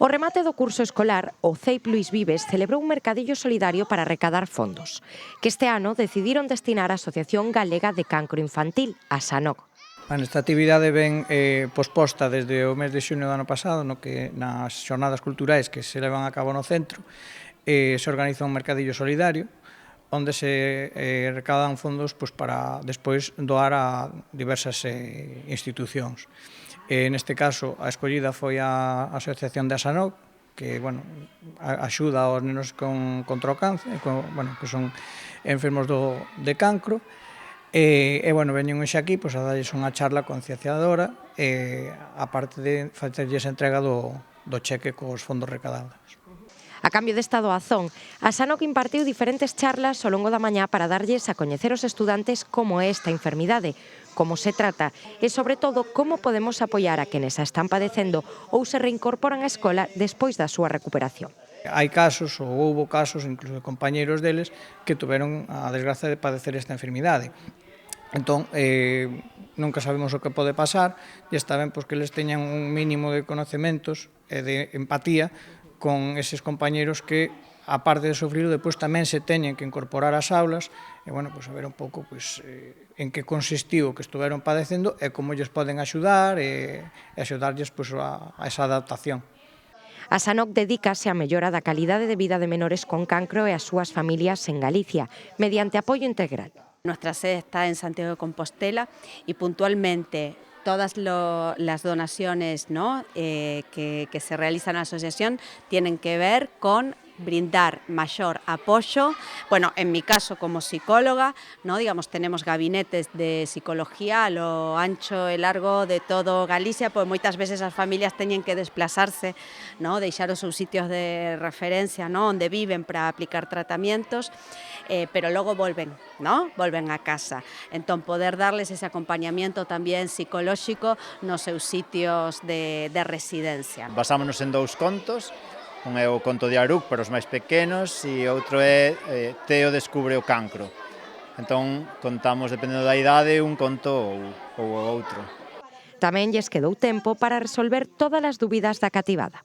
O remate do curso escolar, o CEIP Luís Vives celebrou un mercadillo solidario para recadar fondos, que este ano decidiron destinar á Asociación Galega de Cancro Infantil, a SANOG. Esta actividade ven posposta desde o mes de xuño do ano pasado, no que nas xornadas culturais que se levan a cabo no centro se organiza un mercadillo solidario onde se recadan fondos para despois doar a diversas institucións. Neste caso, a escollida foi a Asociación de ASANOG, que axuda aos nenos contra o cáncer, que son enfermos de cancro, veñen hoxe aquí a darlles unha charla concienciadora, a parte de facerlles entrega do cheque cos fondos recadados. A cambio desta doazón, a SANOG impartiu diferentes charlas ao longo da mañá para darlles a coñecer aos estudantes como é esta enfermidade, como se trata e, sobre todo, como podemos apoiar a quenes a están padecendo ou se reincorporan á escola despois da súa recuperación. Hai casos, ou houbo casos, incluso de compañeiros deles, que tuveron a desgracia de padecer esta enfermidade. Entón, nunca sabemos o que pode pasar e está ben que eles teñan un mínimo de conocementos e de empatía con eses compañeiros que, a parte de sufrir, depois tamén se teñen que incorporar ás aulas e, a ver un pouco en que consistiu o que estuveron padecendo e como lles poden axudar e axudarlles a esa adaptación. A SANOG dedícase á mellora da calidade de vida de menores con cancro e as súas familias en Galicia, mediante apoio integral. Nuestra sede está en Santiago de Compostela y puntualmente todas las donaciones, ¿no?, que se realizan en la asociación tienen que ver con brindar mayor apoyo. Bueno, en mi caso como psicóloga, ¿no?, digamos, tenemos gabinetes de psicología a lo ancho e largo de todo Galicia, pues moitas veces as familias teñen que desplazarse, ¿no?, deixar os seus sitios de referencia, ¿no?, onde viven para aplicar tratamientos, pero logo volven, ¿no?, volven a casa. Entón, poder darles ese acompañamiento tamén psicolóxico nos seus sitios de residencia. Basámonos en dous contos. Un é o conto de Aruc para os máis pequenos e outro é Teo descubre o cancro. Entón, contamos, dependendo da idade, un conto ou outro. Tamén lles quedou tempo para resolver todas as dúbidas da cativada.